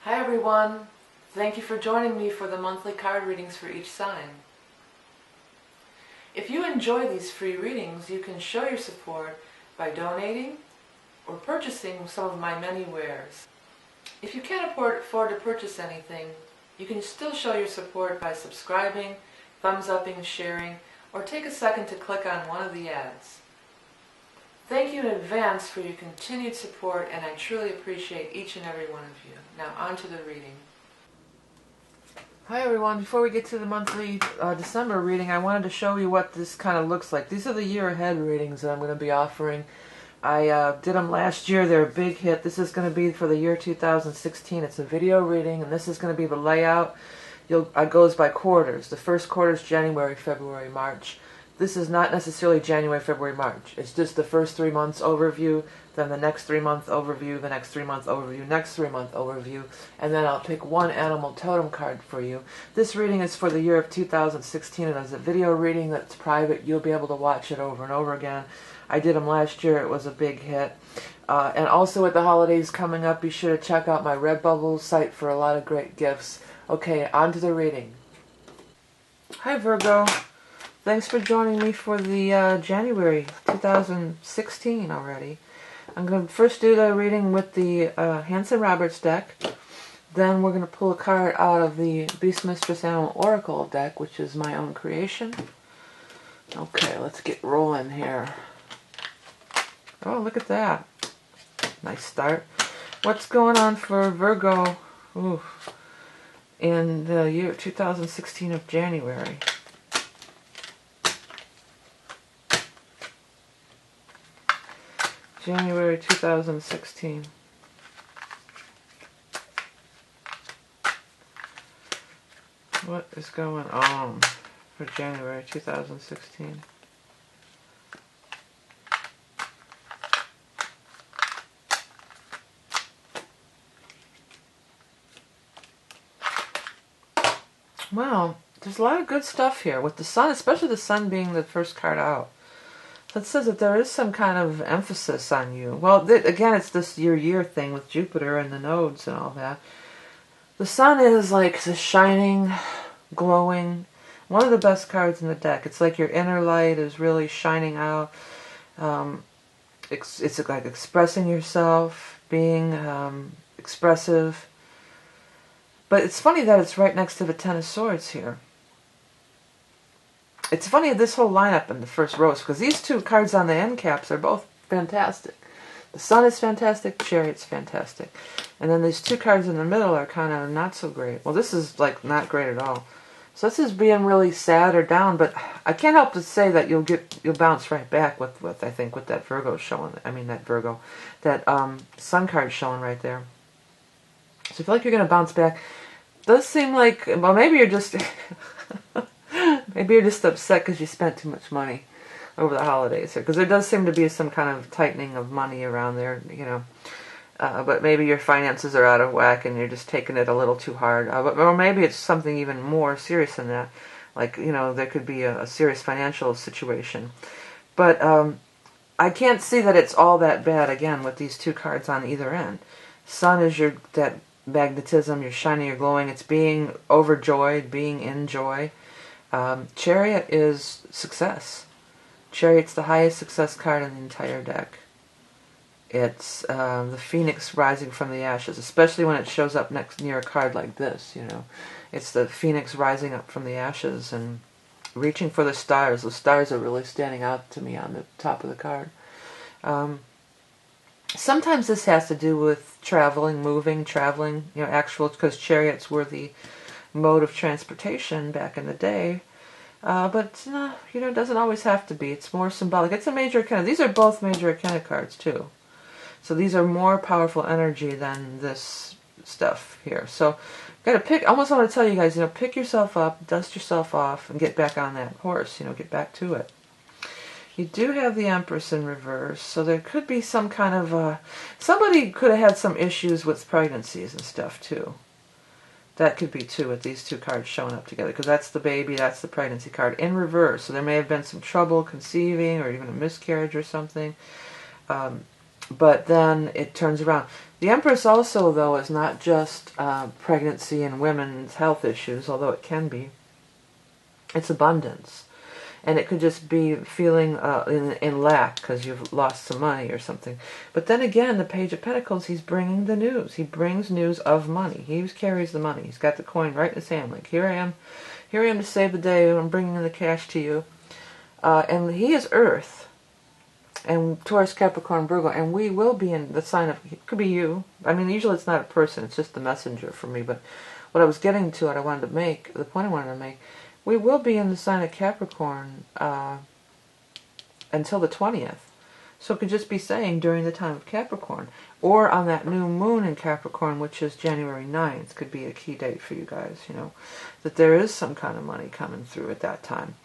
Hi everyone, thank you for joining me for the monthly card readings for each sign. If you enjoy these free readings, you can show your support by donating or purchasing some of my many wares. If you can't afford to purchase anything, you can still show your support by subscribing, thumbs-upping, sharing, or take a second to click on one of the ads. Thank you in advance for your continued support, and I truly appreciate each and every one of you. Now on to the reading. Hi everyone, before we get to the monthly December reading, I wanted to show you what this kind of looks like. These are the year ahead readings that I'm going to be offering. I did them last year, they're a big hit. This is going to be for the year 2016. It's a video reading, and this is going to be the layout. It goes by quarters. The first quarter is January, February, March. This is not necessarily January, February, March. It's just the first 3 months overview, then the next 3 month overview, the next 3 month overview, next 3 month overview, and then I'll pick one animal totem card for you. This reading is for the year of 2016, and as a video reading that's private, you'll be able to watch it over and over again. I did them last year, it was a big hit. And also with the holidays coming up, be sure to check out my Redbubble site for a lot of great gifts. Okay, on to the reading. Hi Virgo. Thanks for joining me for the January 2016 already. I'm going to first do the reading with the Hanson Roberts deck. Then we're going to pull a card out of the Beastmistress Animal Oracle deck, which is my own creation. Okay, let's get rolling here. Oh, look at that. Nice start. What's going on for Virgo in the year 2016 of January? January 2016. What is going on for January 2016? Well, there's a lot of good stuff here with the sun, especially the sun being the first card out. That says that there is some kind of emphasis on you. Well, again, it's this year thing with Jupiter and the nodes and all that. The sun is like the shining, glowing, one of the best cards in the deck. It's like your inner light is really shining out. It's like expressing yourself, being expressive. But it's funny that it's right next to the Ten of Swords here. It's funny, this whole lineup in the first rows, because these two cards on the end caps are both fantastic. The Sun is fantastic, Chariot's fantastic. And then these two cards in the middle are kind of not so great. Well, this is like not great at all. So this is being really sad or down, but I can't help but say that you'll bounce right back with I think with that Virgo showing. I mean that Sun card showing right there. So I feel like you're going to bounce back. Does seem like, well, maybe you're just maybe you're just upset because you spent too much money over the holidays here, because there does seem to be some kind of tightening of money around there, you know. But maybe your finances are out of whack and you're just taking it a little too hard. Or maybe it's something even more serious than that. Like, you know, there could be a serious financial situation. But I can't see that it's all that bad, again, with these two cards on either end. Sun is that magnetism, you're shining, you're glowing. It's being overjoyed, being in joy. Chariot is success. Chariot's the highest success card in the entire deck. It's the phoenix rising from the ashes, especially when it shows up near a card like this, you know. It's the phoenix rising up from the ashes and reaching for the stars. The stars are really standing out to me on the top of the card. Sometimes this has to do with traveling, moving, traveling, you know, because chariots were the mode of transportation back in the day. But, you know, it doesn't always have to be. It's more symbolic. It's a major arcana. These are both major arcana cards, too. So these are more powerful energy than this stuff here. So, gotta pick, I almost want to tell you guys, you know, pick yourself up, dust yourself off, and get back on that horse, you know, get back to it. You do have the Empress in reverse, so there could be some kind of, somebody could have had some issues with pregnancies and stuff, too. That could be, too, with these two cards showing up together, because that's the baby, that's the pregnancy card, in reverse. So there may have been some trouble conceiving, or even a miscarriage or something. but then it turns around. The Empress also, though, is not just pregnancy and women's health issues, although it can be. It's abundance. And it could just be feeling in lack because you've lost some money or something. But then again, the Page of Pentacles, he's bringing the news. He brings news of money. He carries the money. He's got the coin right in his hand. Like, here I am to save the day. I'm bringing in the cash to you. And he is Earth. And Taurus, Capricorn, Virgo. And we will be in the sign of, it could be you. I mean, usually it's not a person. It's just the messenger for me. But what I was getting to, what I wanted to make, the point I wanted to make, we will be in the sign of Capricorn until the 20th. So it could just be saying during the time of Capricorn. Or on that new moon in Capricorn, which is January 9th, could be a key date for you guys, you know. That there is some kind of money coming through at that time.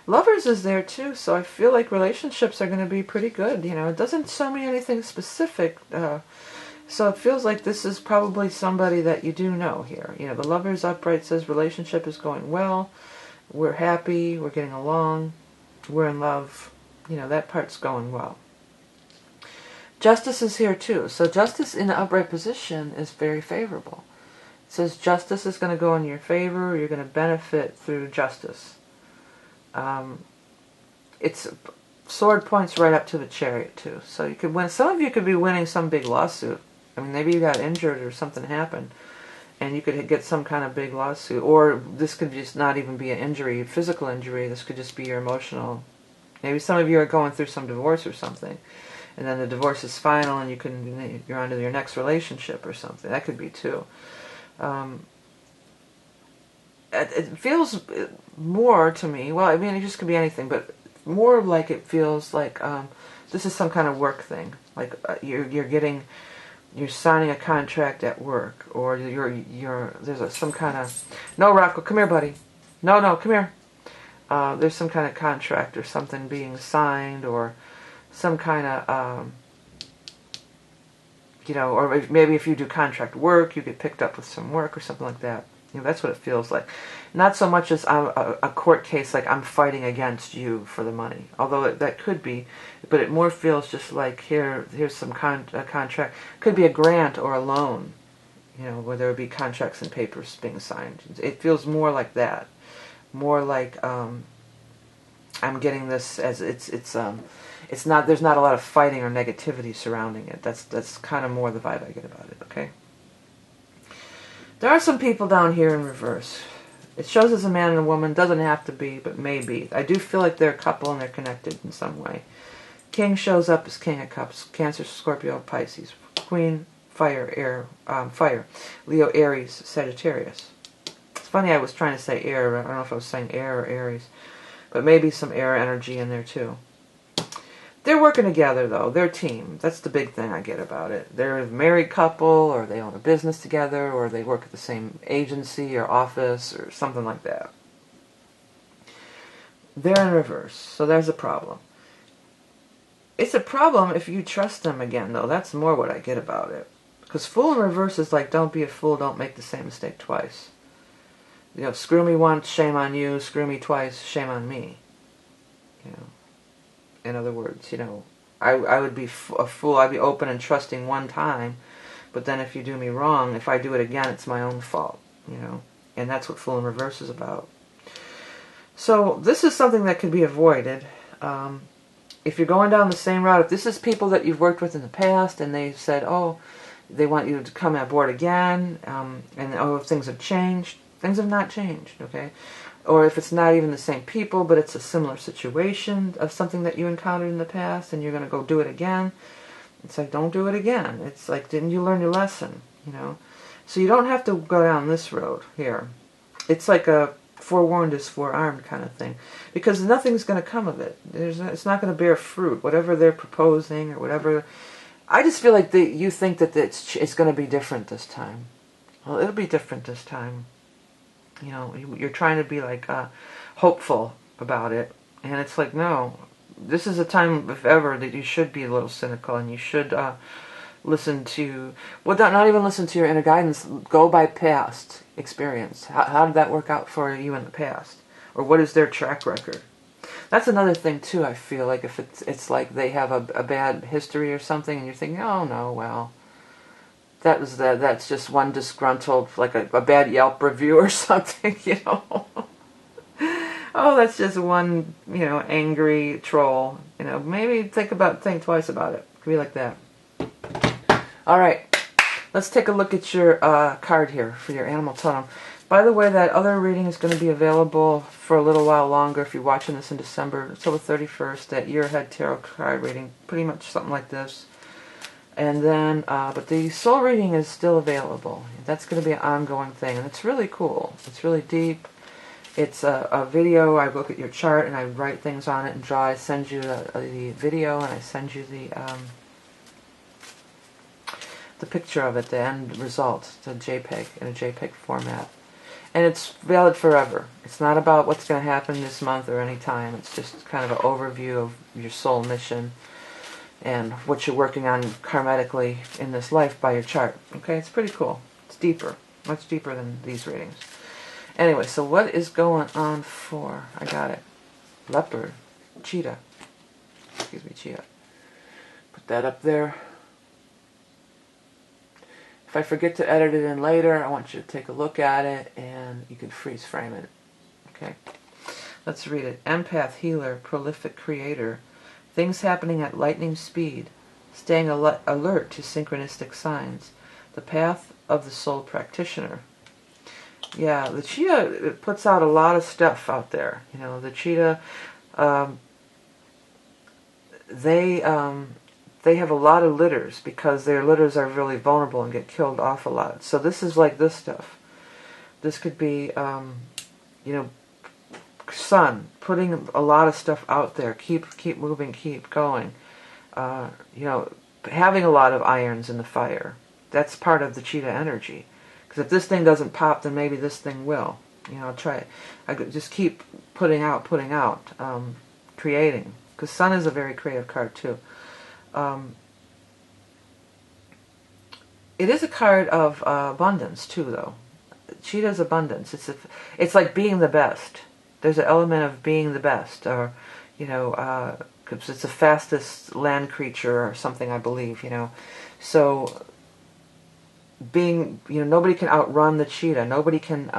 Lovers is there too, so I feel like relationships are going to be pretty good, you know. It doesn't show me anything specific, so it feels like this is probably somebody that you do know here. You know, the Lovers upright says relationship is going well. We're happy, we're getting along, we're in love. You know, that part's going well. Justice is here too. So justice in the upright position is very favorable. It says justice is going to go in your favor. You're going to benefit through justice. It's sword points right up to the Chariot too. So you could win. Some of you could be winning some big lawsuit. I mean, maybe you got injured or something happened. And you could get some kind of big lawsuit. Or this could just not even be an injury, a physical injury. This could just be your emotional. Maybe some of you are going through some divorce or something. And then the divorce is final and you're on to your next relationship or something. That could be too. It feels more to me, well, I mean, it just could be anything, but more like it feels like this is some kind of work thing. Like you're signing a contract at work, or there's some kind of, no, Rocco, come here, buddy. No, come here. There's some kind of contract or something being signed, or some kind of, you know, or maybe if you do contract work, you get picked up with some work or something like that. You know, that's what it feels like. Not so much as a court case, like I'm fighting against you for the money. Although that could be, but it more feels just like here's some contract. Could be a grant or a loan, you know, where there would be contracts and papers being signed. It feels more like that. More like I'm getting this as it's not, there's not a lot of fighting or negativity surrounding it. That's kind of more the vibe I get about it, okay? There are some people down here in reverse. It shows as a man and a woman, doesn't have to be, but may be. I do feel like they're a couple and they're connected in some way. King shows up as King of Cups, Cancer, Scorpio, Pisces. Queen, fire, air, fire. Leo, Aries, Sagittarius. It's funny, I was trying to say air, I don't know if I was saying air or Aries, but maybe some air energy in there too. They're working together, though. They're a team. That's the big thing I get about it. They're a married couple, or they own a business together, or they work at the same agency or office, or something like that. They're in reverse, so there's a problem. It's a problem if you trust them again, though. That's more what I get about it. Because Fool in reverse is like, don't be a fool, don't make the same mistake twice. You know, screw me once, shame on you. Screw me twice, shame on me. You know. In other words, you know, I would be a fool. I'd be open and trusting one time, but then if you do me wrong, if I do it again, it's my own fault, you know. And that's what Fool in Reverse is about. So this is something that can be avoided. If you're going down the same route, if this is people that you've worked with in the past and they said, oh, they want you to come aboard again, and oh, things have changed. Things have not changed, okay? Or if it's not even the same people, but it's a similar situation of something that you encountered in the past and you're going to go do it again. It's like, don't do it again. It's like, didn't you learn your lesson, you know? So you don't have to go down this road here. It's like a forewarned is forearmed kind of thing. Because nothing's going to come of it. It's not going to bear fruit. Whatever they're proposing or whatever. I just feel like you think that it's going to be different this time. Well, it'll be different this time. You know, you're trying to be like hopeful about it, and it's like, no, this is a time, if ever, that you should be a little cynical, and you should listen to, well, not even listen to your inner guidance, go by past experience. How did that work out for you in the past? Or what is their track record? That's another thing too. I feel like if it's like they have a bad history or something, and you're thinking, oh no, well, that's just one disgruntled, like a bad Yelp review or something, you know. Oh, that's just one, you know, angry troll. You know, maybe think twice about it. It could be like that. All right, let's take a look at your card here for your animal totem. By the way, that other reading is going to be available for a little while longer if you're watching this in December, until the 31st, that year ahead tarot card reading, pretty much something like this. And then, but the soul reading is still available. That's going to be an ongoing thing, and it's really cool. It's really deep. It's a video. I look at your chart and I write things on it and draw. I send you the video, and I send you the picture of it, the end result, the JPEG, in a JPEG format. And it's valid forever. It's not about what's going to happen this month or any time. It's just kind of an overview of your soul mission and what you're working on karmatically in this life by your chart. Okay, it's pretty cool. It's deeper, much deeper than these readings. Anyway, so what is going on for, I got it, leopard, cheetah, excuse me, cheetah. Put that up there. If I forget to edit it in later, I want you to take a look at it and you can freeze frame it. Okay, let's read it. Empath, healer, prolific creator. Things happening at lightning speed. Staying alert to synchronistic signs. The path of the soul practitioner. Yeah, the cheetah, it puts out a lot of stuff out there. You know, the cheetah, they have a lot of litters because their litters are really vulnerable and get killed off a lot. So this is like this stuff. This could be, you know, sun, putting a lot of stuff out there. Keep moving, keep going. You know, having a lot of irons in the fire. That's part of the cheetah energy. Because if this thing doesn't pop, then maybe this thing will. You know, I just keep putting out, creating. Because sun is a very creative card too. It is a card of abundance too, though. Cheetah's abundance. It's like being the best. There's an element of being the best, or you know, because it's the fastest land creature or something, I believe. You know, so being, you know, nobody can outrun the cheetah. Nobody can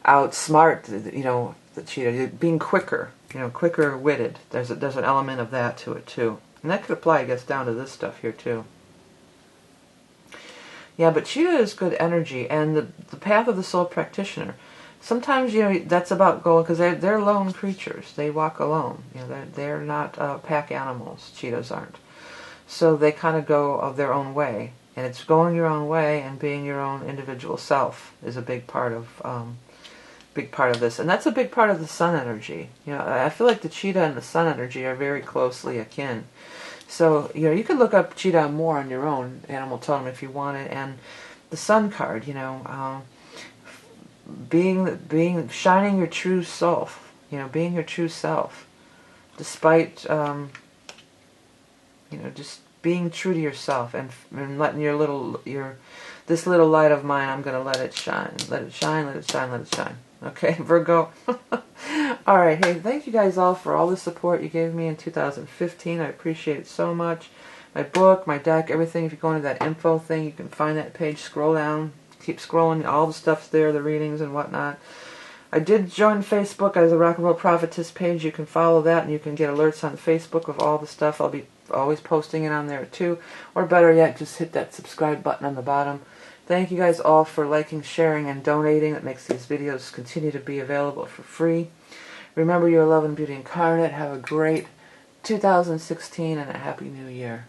outsmart, you know, the cheetah. Being quicker, you know, quicker-witted. There's an element of that to it too. And that could apply, I guess, down to this stuff here, too. Yeah, but cheetah is good energy. And the path of the soul practitioner. Sometimes, you know, that's about going, because they're lone creatures. They walk alone. You know, they're not pack animals. Cheetahs aren't. So they kind of go of their own way. And it's going your own way and being your own individual self is a big part of this. And that's a big part of the sun energy. You know, I feel like the cheetah and the sun energy are very closely akin. So, you know, you can look up cheetah more on your own animal totem if you want it. And the sun card, you know, shining your true self, you know, being your true self, despite, you know, just being true to yourself and letting this little light of mine, I'm going to let it shine. Let it shine, let it shine, let it shine. Okay, Virgo. Alright, hey, thank you guys all for all the support you gave me in 2015. I appreciate it so much. My book, my deck, everything. If you go into that info thing, you can find that page. Scroll down. Keep scrolling. All the stuff's there, the readings and whatnot. I did join Facebook as a Rock and Roll Prophetess page. You can follow that and you can get alerts on Facebook of all the stuff. I'll be always posting it on there too. Or better yet, just hit that subscribe button on the bottom. Thank you guys all for liking, sharing, and donating. That makes these videos continue to be available for free. Remember, you're love and beauty incarnate. Have a great 2016 and a happy new year.